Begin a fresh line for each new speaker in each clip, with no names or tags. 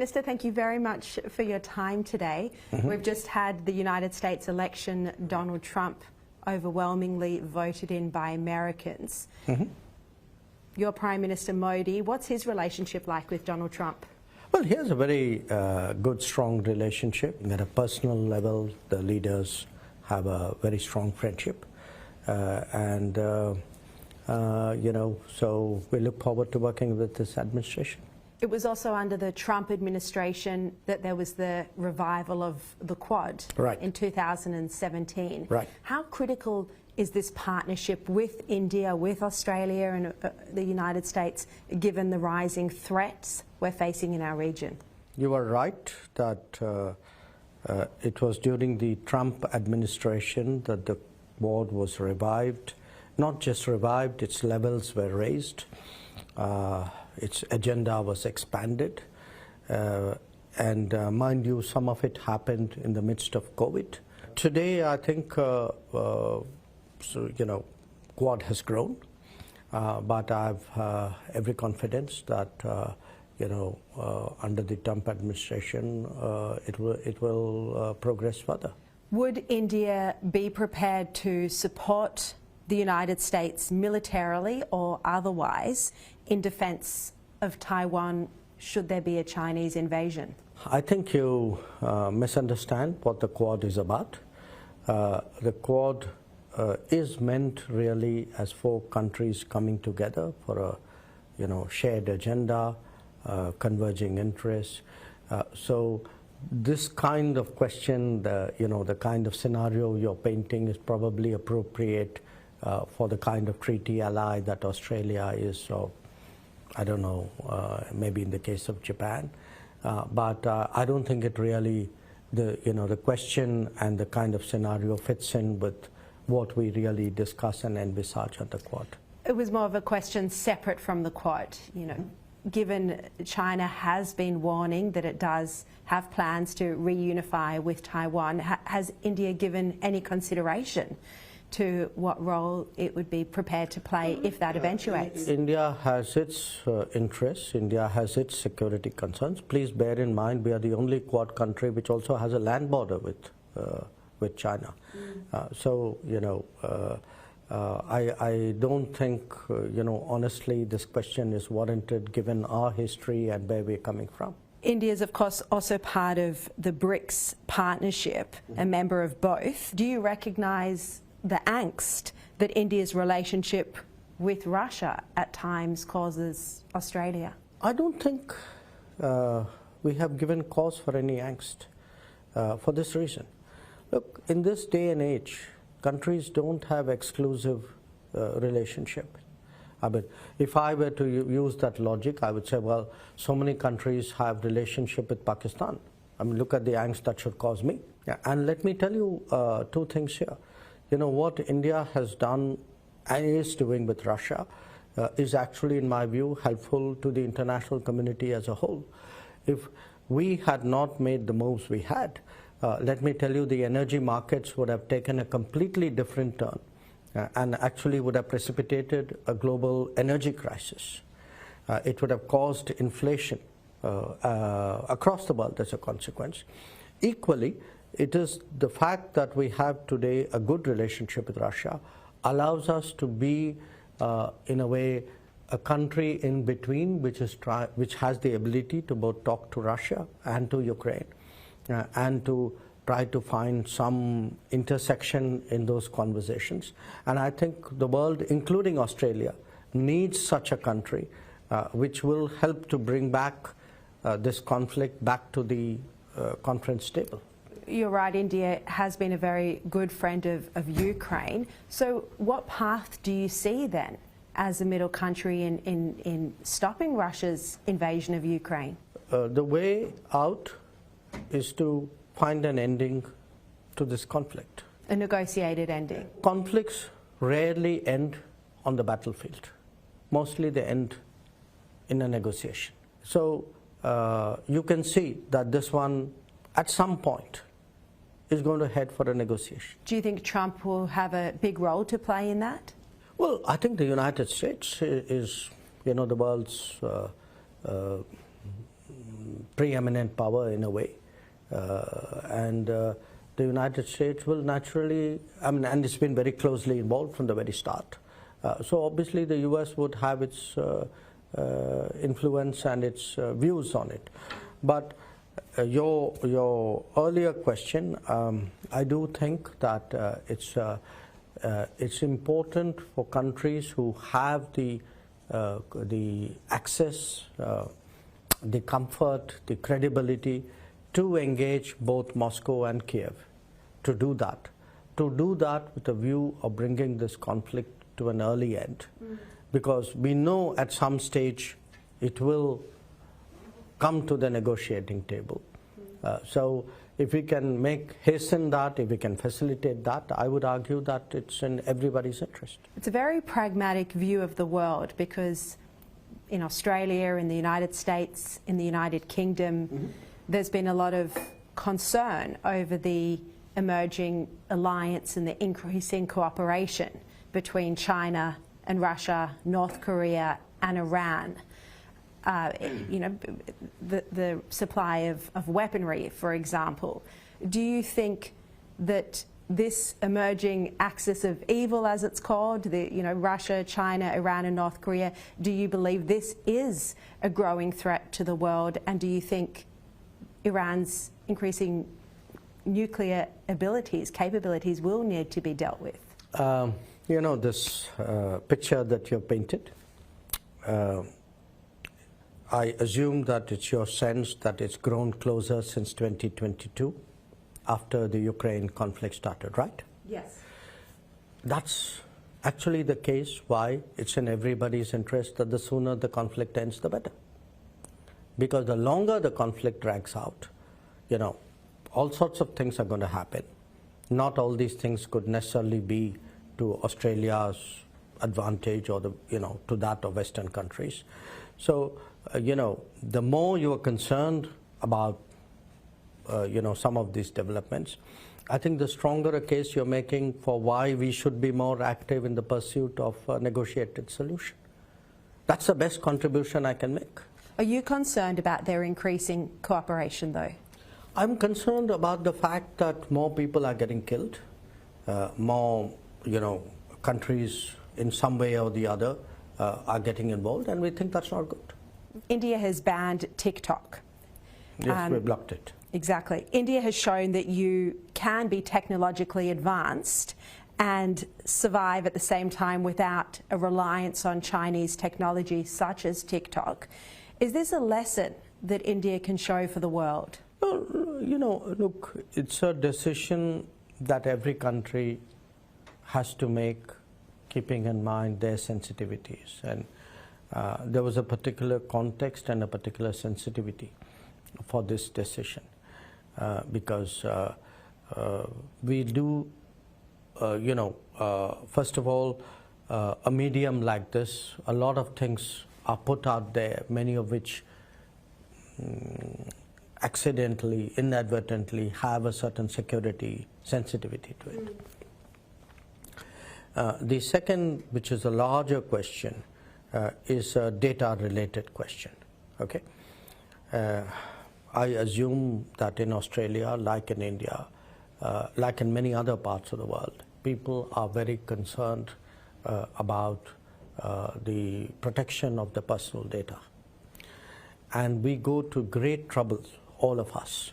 Minister, thank you very much for your time today. We've just had the United States election. Donald Trump overwhelmingly voted in by Americans. Your Prime Minister Modi, what's his relationship like with Donald Trump?
Well, he has a very good, strong relationship. At a personal level, the leaders have a very strong friendship. You know, so we look forward to working with this administration.
It was also under the Trump administration that there was the revival of the Quad in 2017. How critical is this partnership with India, with Australia and the United States, given the rising threats we're facing in our region?
You are right that it was during the Trump administration that the Quad was revived. Not just revived, its levels were raised. Its agenda was expanded, and mind you, some of it happened in the midst of COVID. Today, I think, so, you know, Quad has grown, but I have every confidence that, you know, under the Trump administration, it will progress further.
Would India be prepared to support the United States militarily or otherwise in defence of Taiwan should there be a Chinese invasion?
I think you misunderstand what the Quad is about. The Quad is meant really as 4 countries coming together for a, you know, shared agenda, converging interests. So this kind of question, you know, the kind of scenario you're painting is probably appropriate for the kind of treaty ally that Australia is. So I don't know, maybe in the case of Japan, but I don't think it really, the question and the kind of scenario fits in with what we really discuss and envisage on the Quad.
It was more of a question separate from the Quad, you know. Given China has been warning that it does have plans to reunify with Taiwan, has India given any consideration to what role it would be prepared to play if that eventuates?
India has its interests. India has its security concerns. Please bear in mind we are the only Quad country which also has a land border with China. So, you know, I don't think, you know, honestly, this question is warranted given our history and where we're coming from.
India is, of course, also part of the BRICS partnership, a member of both. Do you recognise the angst that India's relationship with Russia at times causes Australia?
I don't think we have given cause for any angst for this reason. Look, in this day and age, countries don't have exclusive relationship. I mean, if I were to use that logic, I would say, well, so many countries have relationship with Pakistan. I mean, look at the angst that should cause me. Yeah. And let me tell you 2 things here. You know, what India has done and is doing with Russia is actually, in my view, helpful to the international community as a whole. If we had not made the moves we had, let me tell you, the energy markets would have taken a completely different turn and actually would have precipitated a global energy crisis. It would have caused inflation across the world as a consequence. Equally, it is the fact that we have today a good relationship with Russia allows us to be, in a way, a country in between which has the ability to both talk to Russia and to Ukraine and to try to find some intersection in those conversations. And I think the world, including Australia, needs such a country which will help to bring back this conflict back to the conference table.
You're right, India has been a very good friend of Ukraine. So what path do you see then as a middle country in stopping Russia's invasion of Ukraine?
The way out is to find an ending to this conflict.
A negotiated ending?
Conflicts rarely end on the battlefield. Mostly they end in a negotiation. So you can see that this one, at some point, is going to head for a negotiation.
Do you think Trump will have a big role to play in that?
Well, I think the United States is, you know, the world's preeminent power in a way. And the United States will naturally, and it's been very closely involved from the very start. So obviously the US would have its influence and its views on it. But your earlier question, I do think that it's important for countries who have the access, the comfort, the credibility to engage both Moscow and Kiev, to do that with a view of bringing this conflict to an early end, because we know at some stage it will come to the negotiating table. So if we can hasten that, if we can facilitate that, I would argue that it's in everybody's interest.
It's a very pragmatic view of the world, because in Australia, in the United States, in the United Kingdom, there's been a lot of concern over the emerging alliance and the increasing cooperation between China and Russia, North Korea and Iran. You know, the supply of weaponry, for example. Do you think that this emerging axis of evil, as it's called, Russia, China, Iran and North Korea, do you believe this is a growing threat to the world? And do you think Iran's increasing nuclear capabilities will need to be dealt with?
You know, this picture that you've painted, I assume that it's your sense that it's grown closer since 2022, after the Ukraine conflict started, right?
Yes.
That's actually the case why it's in everybody's interest that the sooner the conflict ends, the better. Because the longer the conflict drags out, you know, all sorts of things are going to happen. Not all these things could necessarily be to Australia's advantage or to that of Western countries. So, the more you are concerned about, some of these developments, I think the stronger a case you're making for why we should be more active in the pursuit of a negotiated solution. That's the best contribution I can make.
Are you concerned about their increasing cooperation, though?
I'm concerned about the fact that more people are getting killed, more, countries in some way or the other are getting involved, and we think that's not good.
India has banned TikTok.
Yes, we blocked it.
Exactly. India has shown that you can be technologically advanced and survive at the same time without a reliance on Chinese technology such as TikTok. Is this a lesson that India can show for the world?
Well, look, it's a decision that every country has to make, keeping in mind their sensitivities. And there was a particular context and a particular sensitivity for this decision, because we do, first of all, a medium like this, a lot of things are put out there, many of which accidentally, inadvertently have a certain security sensitivity to it. The second, which is a larger question, is a data-related question. Okay, I assume that in Australia, like in India, like in many other parts of the world, people are very concerned about the protection of the personal data. And we go to great trouble, all of us,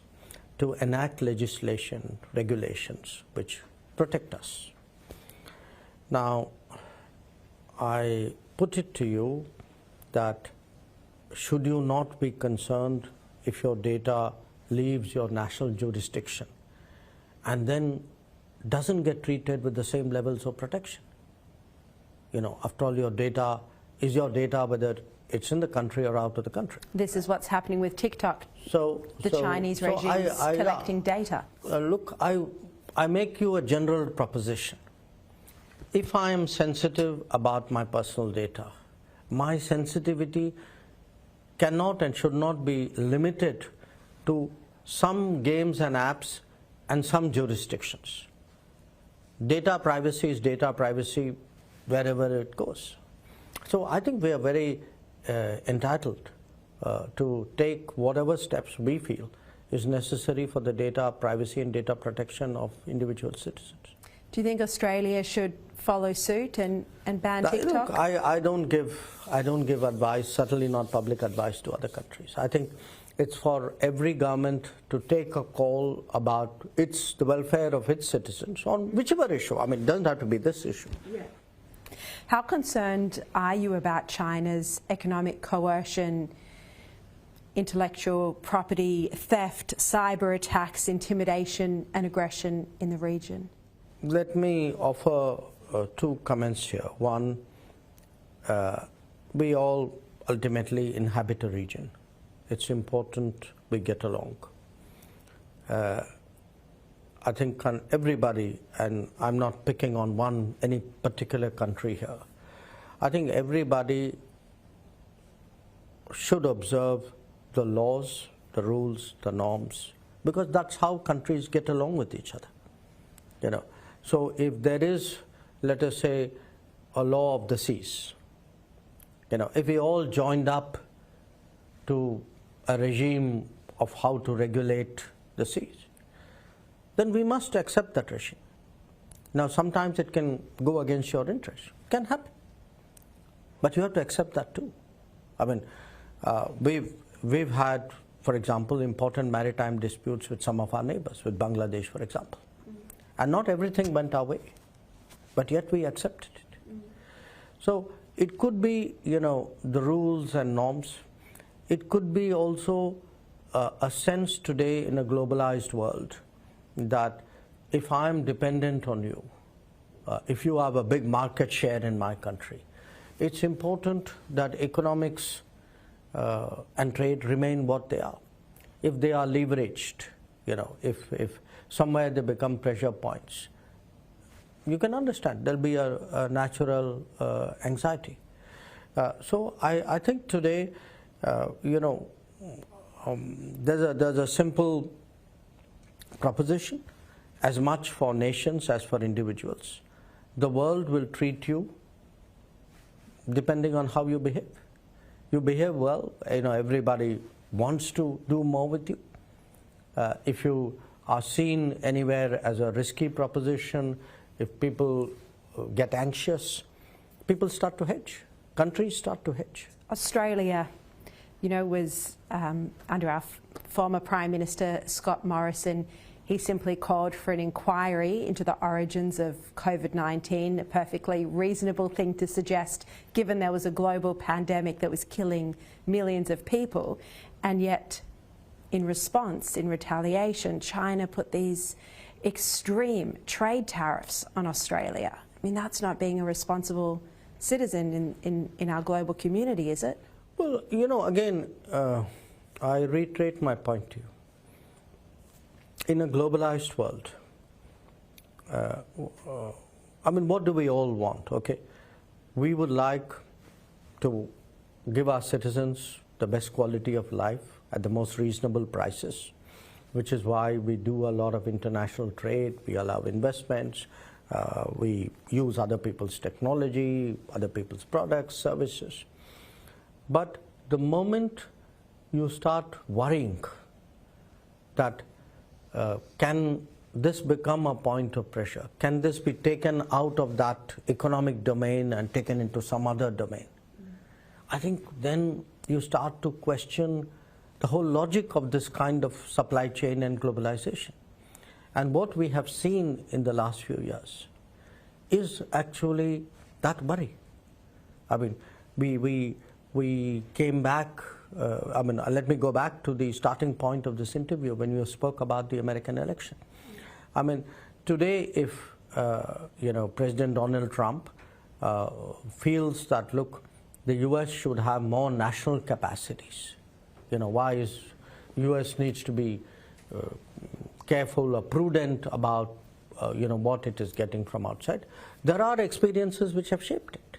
to enact legislation, regulations, which protect us. Now, I put it to you that should you not be concerned if your data leaves your national jurisdiction and then doesn't get treated with the same levels of protection? After all, your data is your data, whether it's in the country or out of the country.
This is what's happening with TikTok. The Chinese regime is collecting data.
Look, I make you a general proposition. If I am sensitive about my personal data, my sensitivity cannot and should not be limited to some games and apps and some jurisdictions. Data privacy is data privacy wherever it goes. So I think we are very entitled to take whatever steps we feel is necessary for the data privacy and data protection of individual citizens.
Do you think Australia should follow suit and ban TikTok?
Look, I don't give advice, certainly not public advice to other countries. I think it's for every government to take a call about the welfare of its citizens on whichever issue. I mean, it doesn't have to be this issue.
Yeah. How concerned are you about China's economic coercion, intellectual property theft, cyber attacks, intimidation and aggression in the region?
Let me offer two comments here. One, we all ultimately inhabit a region. It's important we get along. I think everybody, and I'm not picking on any particular country here, I think everybody should observe the laws, the rules, the norms, because that's how countries get along with each other. You know, so if there is, let us say, a law of the seas, you know, if we all joined up to a regime of how to regulate the seas, then we must accept that regime. Now, sometimes it can go against your interest. It can happen. But you have to accept that too. I mean, we've had, for example, important maritime disputes with some of our neighbors, with Bangladesh, for example. And not everything went our way, but yet we accepted it. So it could be, you know, the rules and norms. It could be also a sense today in a globalized world that if I'm dependent on you, if you have a big market share in my country, it's important that economics and trade remain what they are. If they are leveraged, you know, if somewhere they become pressure points, you can understand there'll be a natural anxiety. So I think today, you know, there's a simple proposition, as much for nations as for individuals. The world will treat you depending on how you behave. You behave well, you know, everybody wants to do more with you. If you are seen anywhere as a risky proposition, if people get anxious, people start to hedge. Countries start to hedge.
Australia, you know, was under our former Prime Minister Scott Morrison. He simply called for an inquiry into the origins of COVID-19, a perfectly reasonable thing to suggest given there was a global pandemic that was killing millions of people. And yet, in response, in retaliation, China put these extreme trade tariffs on Australia. I mean, that's not being a responsible citizen in our global community, is it?
Well, you know, again, I reiterate my point to you. In a globalized world, I mean, what do we all want, okay? We would like to give our citizens the best quality of life at the most reasonable prices, which is why we do a lot of international trade, we allow investments, we use other people's technology, other people's products, services. But the moment you start worrying that can this become a point of pressure? Can this be taken out of that economic domain and taken into some other domain? I think then you start to question the whole logic of this kind of supply chain and globalization. And what we have seen in the last few years is actually that worry. I mean, we came back, I mean, let me go back to the starting point of this interview when you spoke about the American election. I mean, today if, you know, President Donald Trump feels that, look, the US should have more national capacities, you know, why is US needs to be careful or prudent about, you know, what it is getting from outside. There are experiences which have shaped it,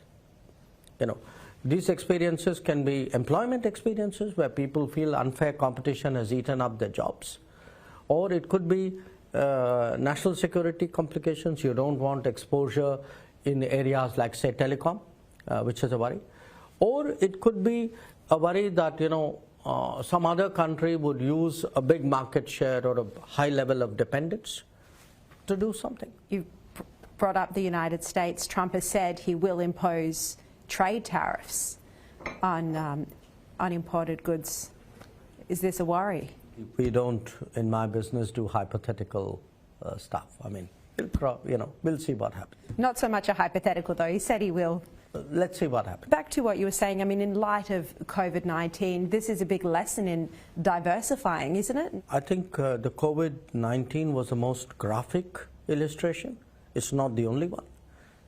you know. These experiences can be employment experiences where people feel unfair competition has eaten up their jobs. Or it could be national security complications. You don't want exposure in areas like, say, telecom, which is a worry. Or it could be a worry that, you know, some other country would use a big market share or a high level of dependence to do something.
You brought up the United States. Trump has said he will impose trade tariffs on imported goods. Is this a worry?
We don't, in my business, do hypothetical stuff. I mean, we'll see what happens.
Not so much a hypothetical, though. He said he will.
Let's see what happens.
Back to what you were saying, I mean, in light of COVID-19, this is a big lesson in diversifying, isn't it?
I think the COVID-19 was the most graphic illustration. It's not the only one,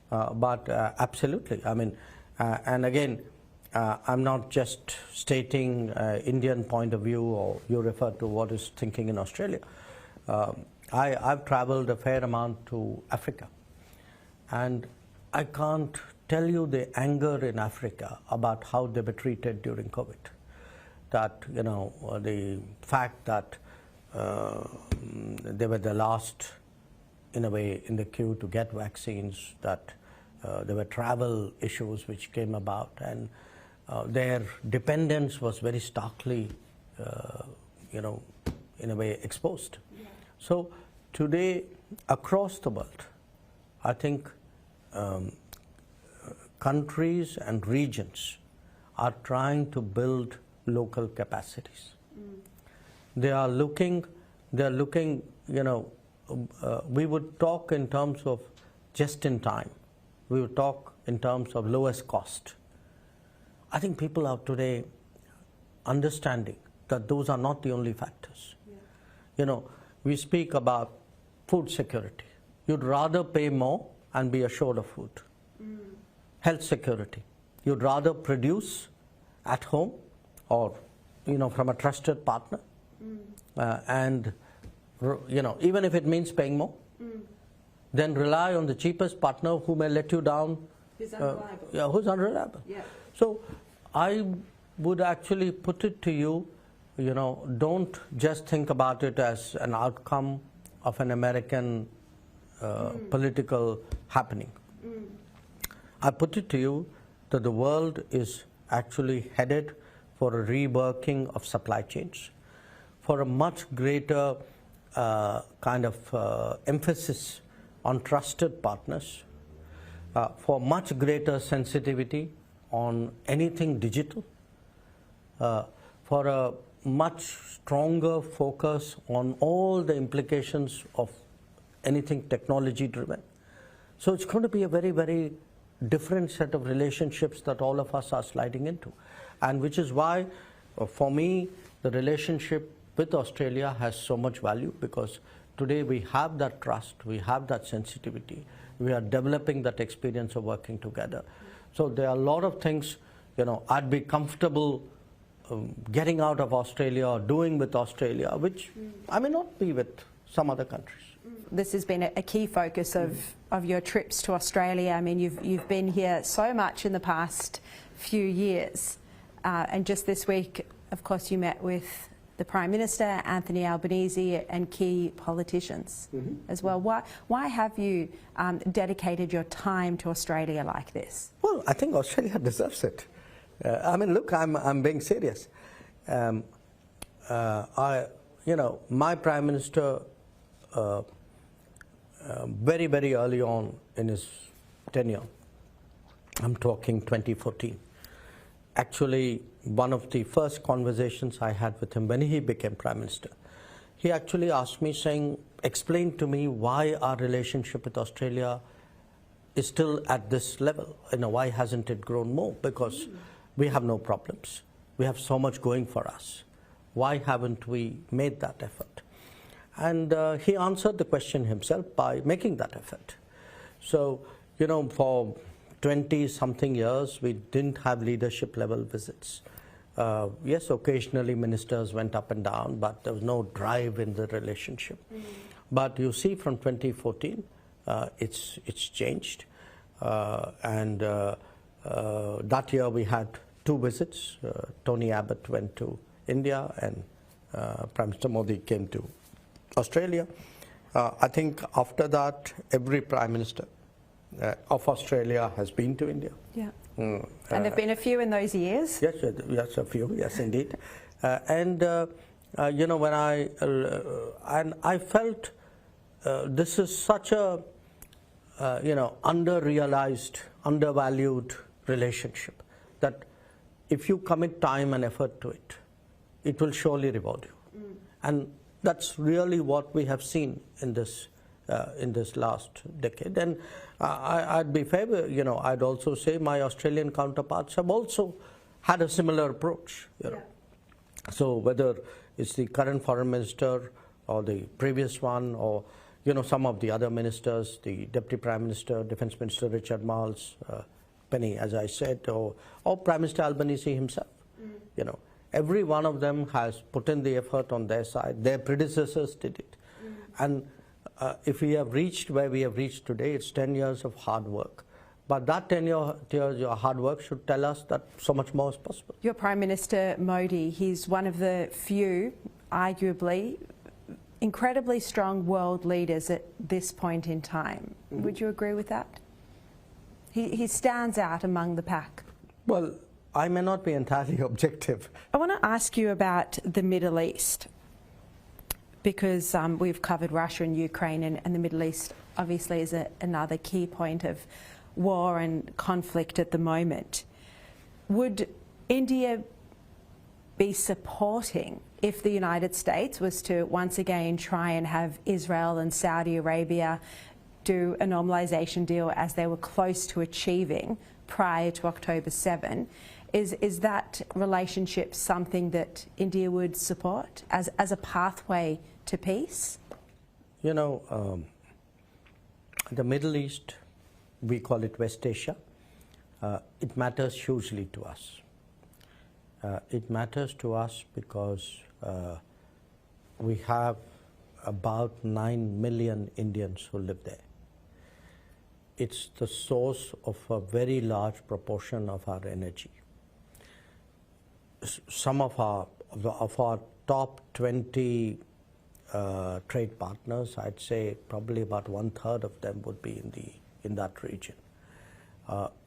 but absolutely. I mean, and again, I'm not just stating Indian point of view, or you refer to what is thinking in Australia. I've traveled a fair amount to Africa, and I can't tell you the anger in Africa about how they were treated during COVID. That, the fact that they were the last, in a way, in the queue to get vaccines, that there were travel issues which came about, and their dependence was very starkly, in a way, exposed. Yeah. So today, across the world, I think countries and regions are trying to build local capacities. They are looking, we would talk in terms of just in time. We would talk in terms of lowest cost. I think people are today understanding that those are not the only factors. Yeah. We speak about food security. You'd rather pay more and be assured of food. Health security. You'd rather produce at home or, from a trusted partner. And, even if it means paying more, then rely on the cheapest partner who may let you down.
Who's unreliable.
Who's unreliable.
Yeah.
So I would actually put it to you, don't just think about it as an outcome of an American political happening. I put it to you that the world is actually headed for a reworking of supply chains, for a much greater kind of emphasis on trusted partners, for much greater sensitivity on anything digital, for a much stronger focus on all the implications of anything technology driven. So it's going to be a very, very different set of relationships that all of us are sliding into. And which is why, for me, the relationship with Australia has so much value, because today we have that trust, we have that sensitivity, we are developing that experience of working together. So there are a lot of things, I'd be comfortable getting out of Australia or doing with Australia, which I may not be with some other countries.
This has been a key focus of your trips to Australia. I mean, you've been here so much in the past few years. And just this week, of course, you met with the Prime Minister, Anthony Albanese, and key politicians as well. Why have you dedicated your time to Australia like this?
Well, I think Australia deserves it. I mean, look, I'm being serious. My Prime Minister, very, very early on in his tenure, I'm talking 2014, actually one of the first conversations I had with him when he became Prime Minister, he actually asked me, saying, explain to me why our relationship with Australia is still at this level. Why hasn't it grown more? Because we have no problems. We have so much going for us. Why haven't we made that effort? And he answered the question himself by making that effort. So, for 20-something years, we didn't have leadership level visits. Yes, occasionally ministers went up and down, but there was no drive in the relationship. But you see, from 2014, it's changed. And that year we had 2 visits. Tony Abbott went to India, and Prime Minister Modi came to Australia. I think after that, every Prime Minister of Australia has been to India.
Yeah. And there have been a few in those years?
Yes, a few, yes, indeed. You know, when I felt this is such a you know, under-realized, undervalued relationship that if you commit time and effort to it, it will surely reward you. And that's really what we have seen in this last decade. And I'd be fair, you know, I'd also say my Australian counterparts have also had a similar approach. You know. So whether it's the current foreign minister or the previous one, or you know, some of the other ministers, the Deputy Prime Minister, Defence Minister Richard Marles, Penny, as I said, or Prime Minister Albanese himself, you know, every one of them has put in the effort on their side. Their predecessors did it. And if we have reached where we have reached today, it's 10 years of hard work. But that 10 years of hard work should tell us that so much more is possible.
Your Prime Minister Modi, he's one of the few, arguably, incredibly strong world leaders at this point in time. Would you agree with that? He stands out among the pack.
Well, I may not be entirely objective.
I want to ask you about the Middle East, because we've covered Russia and Ukraine, and the Middle East obviously is another key point of war and conflict at the moment. Would India be supporting if the United States was to once again try and have Israel and Saudi Arabia do a normalisation deal as they were close to achieving prior to October 7? Is that relationship something that India would support as a pathway to peace?
You know, the Middle East, we call it West Asia, it matters hugely to us. It matters to us because we have about 9 million Indians who live there. It's the source of a very large proportion of our energy. Some of our top 20 trade partners, I'd say probably about 1/3 of them would be in that region.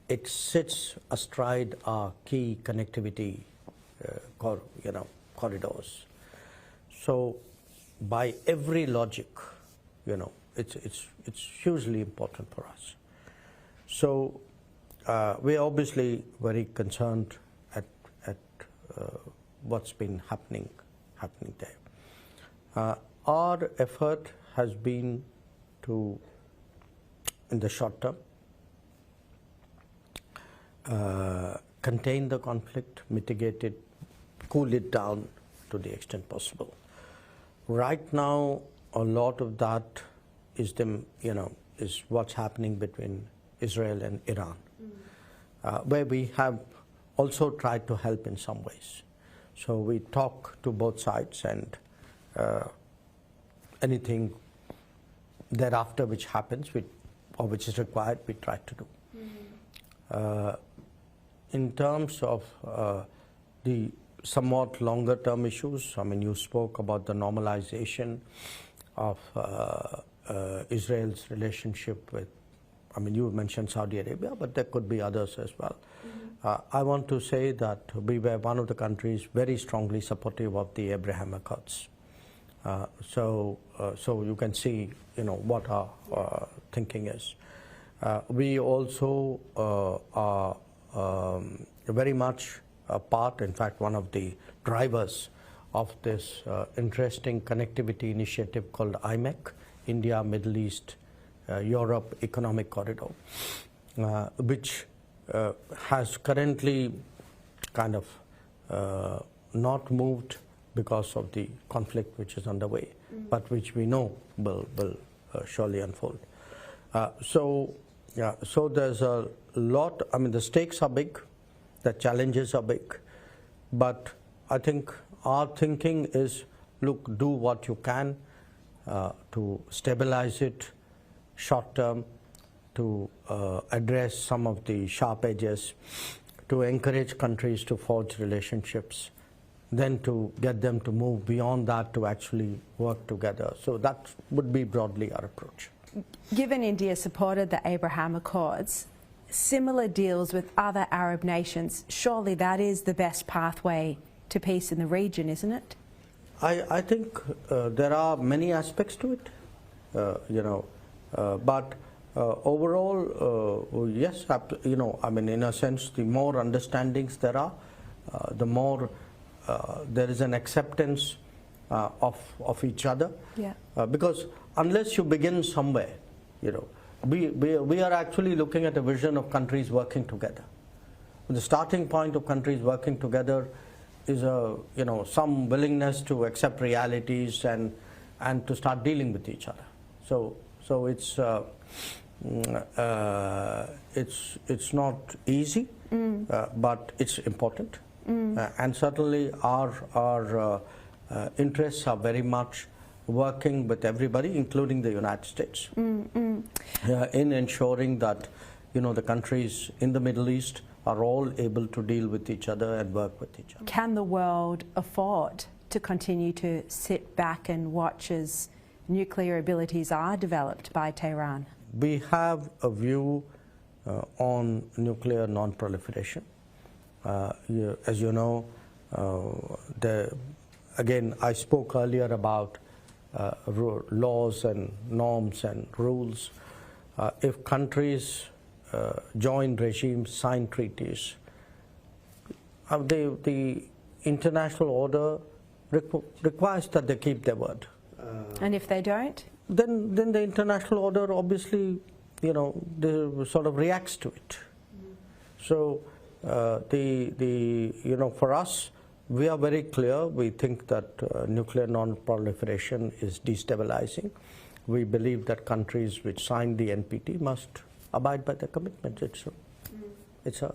It sits astride our key connectivity corridors. So by every logic, you know, it's hugely important for us. So we're obviously very concerned at what's been happening there. Our effort has been to, in the short term, contain the conflict, mitigate it, cool it down to the extent possible. Right now, a lot of that is is what's happening between Israel and Iran, where we have also tried to help in some ways. So we talk to both sides, and anything thereafter which happens, or which is required, we try to do. In terms of the somewhat longer term issues, I mean, you spoke about the normalization of Israel's relationship with, I mean, you mentioned Saudi Arabia, but there could be others as well. I want to say that we were one of the countries very strongly supportive of the Abraham Accords. So you can see, what our thinking is. We also are very much a part, in fact, one of the drivers of this interesting connectivity initiative called IMEC, India, Middle East, Europe Economic Corridor, which has currently kind of not moved because of the conflict which is underway, but which we know will surely unfold. So there's a lot. I mean, the stakes are big, the challenges are big, but I think our thinking is, look, do what you can to stabilize it short term, to address some of the sharp edges, to encourage countries to forge relationships, then to get them to move beyond that to actually work together. So that would be broadly our approach.
Given India supported the Abraham Accords, similar deals with other Arab nations, surely that is the best pathway to peace in the region, isn't it?
I think there are many aspects to it, but overall, yes, I mean, in a sense, the more understandings there are, the more there is an acceptance of each other.
Yeah.
Because unless you begin somewhere, we are actually looking at a vision of countries working together. The starting point of countries working together is some willingness to accept realities and to start dealing with each other. So it's not easy, but it's important, and certainly our interests are very much working with everybody, including the United States, in ensuring that the countries in the Middle East are all able to deal with each other and work with each other.
Can the world afford to continue to sit back and watch as nuclear abilities are developed by Tehran?
We have a view on nuclear non-proliferation. As you know, again, I spoke earlier about laws and norms and rules. If countries join regimes, sign treaties, the international order requires that they keep their word.
And if they don't?
Then the international order obviously, sort of reacts to it. So for us, we are very clear. We think that nuclear non-proliferation is destabilizing. We believe that countries which signed the NPT must abide by their commitments. It's a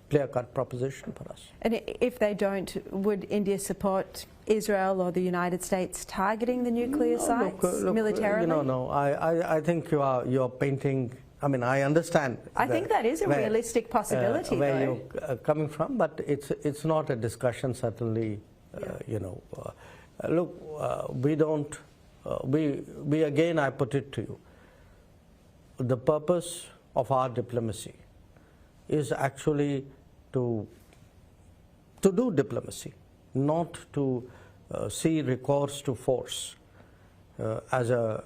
clear-cut proposition for us.
And if they don't, would India support Israel or the United States targeting the nuclear sites militarily?
No. I think you are painting. I mean, I understand.
I think that is a realistic possibility,
where you're coming from, but it's not a discussion. Certainly, look, we don't. We again, I put it to you. The purpose of our diplomacy is actually to do diplomacy, not to see recourse to force as a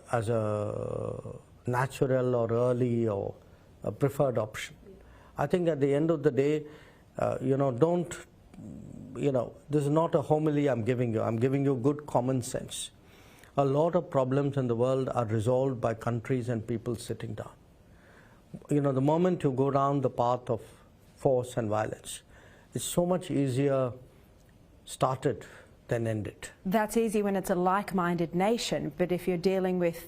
natural or early or a preferred option. I think at the end of the day, this is not a homily I'm giving you. I'm giving you good common sense. A lot of problems in the world are resolved by countries and people sitting down. The moment you go down the path of force and violence, it's so much easier started than ended.
That's easy when it's a like-minded nation, but if you're dealing with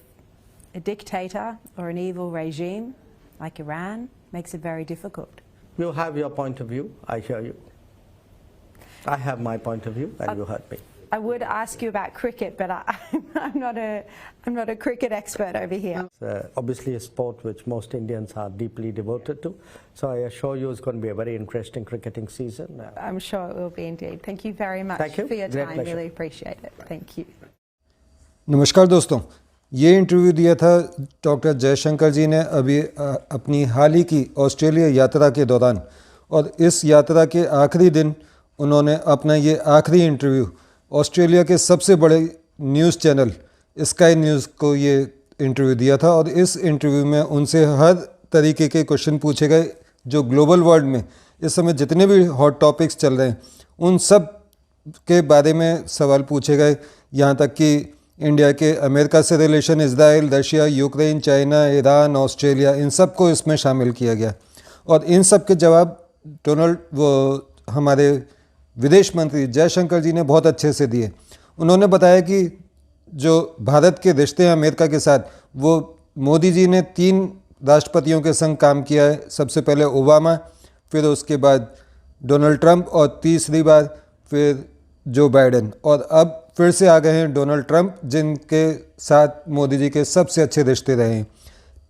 a dictator or an evil regime like Iran, makes it very difficult.
You have your point of view, I hear you. I have my point of view, and you heard me.
I would ask you about cricket, but I'm not a cricket expert over here.
It's obviously a sport which most Indians are deeply devoted to. So I assure you it's going to be a very interesting cricketing season.
I'm sure it will be indeed. Thank you very much for your time. Really appreciate it. Thank you.
नमस्कार दोस्तों, ये interview दिया था doctor Jaishankar जी ने अभी अपनी हाल ही की Australia यात्रा के दौरान, और इस यात्रा के आखिरी दिन उन्होंने अपना ये आखिरी इंटरव्यू ऑस्ट्रेलिया के सबसे बड़े न्यूज़ चैनल स्काई न्यूज़ को ये इंटरव्यू दिया था। और इस इंटरव्यू में उनसे हर तरीके के क्वेश्चन पूछे गए जो ग्लोबल वर्ल्ड में इस समय जितने भी हॉट टॉपिक्स चल रहे हैं उन सब के बारे में सवाल पूछे गए, यहाँ तक कि इंडिया के अमेरिका से relation, Israel, Russia, Ukraine, China, Iran, Australia, इन सब को इसमें शामिल किया गया। और इन सब के जवाब हमारे विदेश मंत्री जयशंकर जी ने बहुत अच्छे से दिए। उन्होंने बताया कि जो भारत के रिश्ते हैं अमेरिका के साथ, वो मोदी जी ने 3 राष्ट्रपतियों के संग काम किया है। सबसे पहले ओबामा, फिर उसके बाद डोनाल्ड ट्रंप और तीसरी बार फिर जो बाइडेन, और अब फिर से आ गए हैं डोनाल्ड ट्रंप, जिनके साथ मोदी जी के सबसे अच्छे रिश्ते रहे हैं।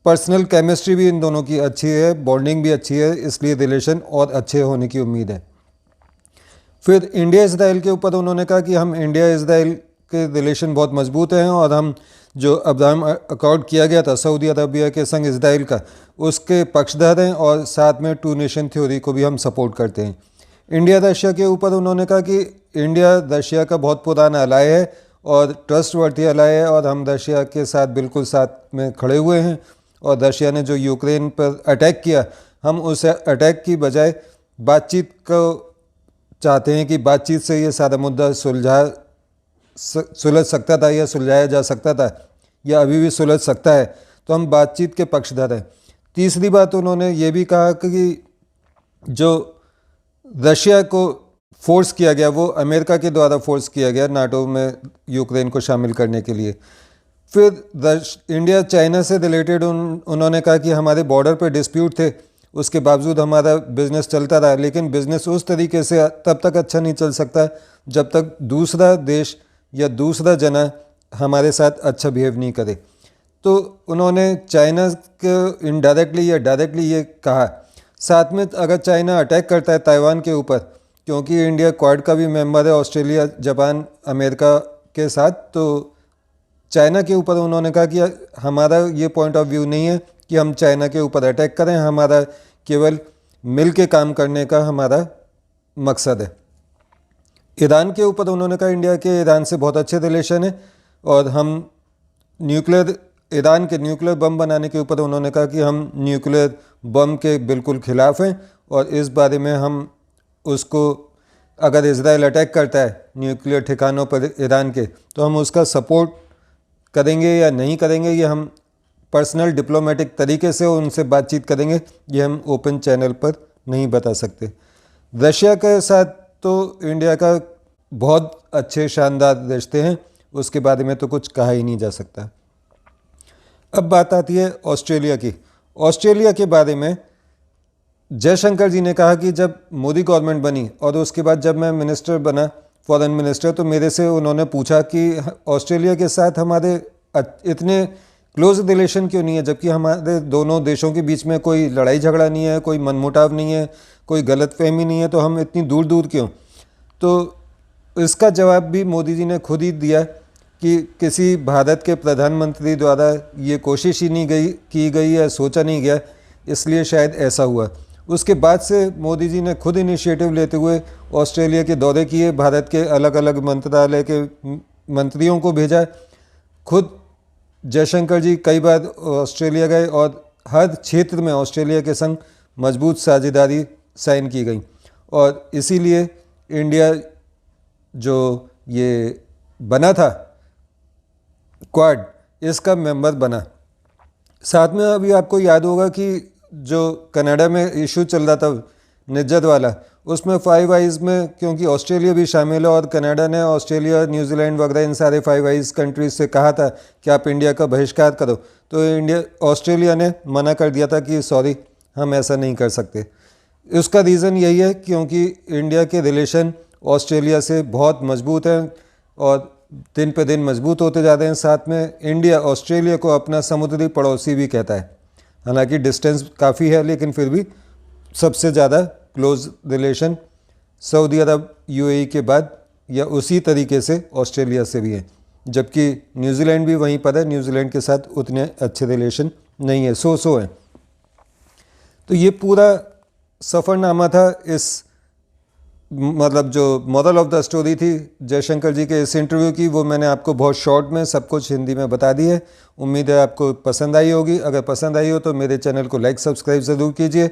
पर्सनल केमिस्ट्री भी इन दोनों की अच्छी है, बॉन्डिंग भी अच्छी है, इसलिए रिलेशन और अच्छे होने की उम्मीद है। फिर इंडिया इजराइल के ऊपर उन्होंने कहा कि हम इंडिया इजराइल के रिलेशन बहुत मजबूत हैं, और हम जो अब्राहम अकॉर्ड किया गया था सऊदी अरबिया के संग इजराइल का, उसके पक्षधर हैं, और साथ में 2 नेशन थ्योरी को भी हम सपोर्ट करते हैं। इंडिया रशिया के ऊपर उन्होंने कहा कि इंडिया रशिया का बहुत पुराना अलाय है और ट्रस्टवर्थी अलाय है और हम रशिया के साथ बिल्कुल साथ में खड़े हुए हैं, और रशिया ने जो यूक्रेन पर अटैक किया, हम उस अटैक की बजाय बातचीत को चाहते हैं कि बातचीत से ये सारा मुद्दा सुलझ सकता था या सुलझाया जा सकता था या अभी भी सुलझ सकता है, तो हम बातचीत के पक्षधर हैं। तीसरी बात उन्होंने ये भी कहा कि जो रशिया को फोर्स किया गया वो अमेरिका के द्वारा फोर्स किया गया नाटो में यूक्रेन को शामिल करने के लिए। फिर इंडिया चाइना से रिलेटेड उन्होंने कहा कि हमारे बॉर्डर पे डिस्प्यूट थे, उसके बावजूद हमारा बिज़नेस चलता रहा, लेकिन बिज़नेस उस तरीके से तब तक अच्छा नहीं चल सकता जब तक दूसरा देश या दूसरा जना हमारे साथ अच्छा बिहेव नहीं करे। तो उन्होंने चाइना को इनडायरेक्टली या डायरेक्टली ये कहा। साथ में अगर चाइना अटैक करता है ताइवान के ऊपर, क्योंकि इंडिया क्वाड का भी मेंबर है ऑस्ट्रेलिया, जापान, अमेरिका के साथ, तो चाइना के ऊपर उन्होंने कहा कि हमारा ये पॉइंट ऑफ व्यू नहीं है कि हम चाइना के ऊपर अटैक करें, हमारा केवल मिल के काम करने का हमारा मकसद है। ईरान के ऊपर उन्होंने कहा इंडिया के ईरान से बहुत अच्छे रिलेशन है और हम ईरान के न्यूक्लियर बम बनाने के ऊपर उन्होंने कहा कि हम न्यूक्लियर बम के बिल्कुल ख़िलाफ़ हैं और इस बारे में हम उसको, अगर इजराइल अटैक करता है न्यूक्लियर ठिकानों पर ईरान के, तो हम उसका सपोर्ट करेंगे या नहीं करेंगे ये हम पर्सनल डिप्लोमेटिक तरीके से उनसे बातचीत करेंगे, ये हम ओपन चैनल पर नहीं बता सकते। रशिया के साथ तो इंडिया का बहुत अच्छे शानदार रिश्ते हैं, उसके बारे में तो कुछ कहा ही नहीं जा सकता। अब बात आती है ऑस्ट्रेलिया की। ऑस्ट्रेलिया के बारे में जयशंकर जी ने कहा कि जब मोदी गवर्नमेंट बनी और उसके बाद जब मैं मिनिस्टर बना, फॉरेन मिनिस्टर, तो मेरे से उन्होंने पूछा कि ऑस्ट्रेलिया के साथ हमारे इतने क्लोज रिलेशन क्यों नहीं है, जबकि हमारे दोनों देशों के बीच में कोई लड़ाई झगड़ा नहीं है, कोई मनमुटाव नहीं है, कोई गलतफहमी नहीं है, तो हम इतनी दूर दूर क्यों। तो इसका जवाब भी मोदी जी ने खुद ही दिया कि किसी भारत के प्रधानमंत्री द्वारा ये कोशिश ही नहीं की गई या सोचा नहीं गया, इसलिए शायद ऐसा हुआ। उसके बाद से मोदी जी ने खुद इनिशिएटिव लेते हुए ऑस्ट्रेलिया के दौरे किए, भारत के अलग अलग मंत्रालय के मंत्रियों को भेजा, खुद जयशंकर जी कई बार ऑस्ट्रेलिया गए और हर क्षेत्र में ऑस्ट्रेलिया के संग मजबूत साझेदारी साइन की गई और इसीलिए इंडिया जो ये बना था क्वाड, इसका मेंबर बना। साथ में अभी आपको याद होगा कि जो कनाडा में इशू चल रहा था निज्जत वाला, उसमें फाइव आइज़ में क्योंकि ऑस्ट्रेलिया भी शामिल है और कनाडा ने ऑस्ट्रेलिया, न्यूजीलैंड वगैरह इन सारे फाइव आइज़ कंट्रीज से कहा था कि आप इंडिया का बहिष्कार करो, तो ऑस्ट्रेलिया ने मना कर दिया था कि सॉरी हम ऐसा नहीं कर सकते। उसका रीज़न यही है क्योंकि इंडिया के रिलेशन ऑस्ट्रेलिया से बहुत मजबूत हैं और दिन पे दिन मजबूत होते जा रहे हैं। साथ में इंडिया ऑस्ट्रेलिया को अपना समुद्री पड़ोसी भी कहता है, हालांकि डिस्टेंस काफ़ी है लेकिन फिर भी सबसे ज़्यादा क्लोज रिलेशन सऊदी अरब, यूएई के बाद या उसी तरीके से ऑस्ट्रेलिया से भी है, जबकि न्यूजीलैंड भी वहीं पर है, न्यूजीलैंड के साथ उतने अच्छे रिलेशन नहीं है, सो हैं। तो ये पूरा सफ़रनामा था, इस मतलब जो मॉरल ऑफ द स्टोरी थी जयशंकर जी के इस इंटरव्यू की, वो मैंने आपको बहुत शॉर्ट में सब कुछ हिंदी में बता दी है। उम्मीद है आपको पसंद आई होगी। अगर पसंद आई हो तो मेरे चैनल को लाइक सब्सक्राइब ज़रूर कीजिए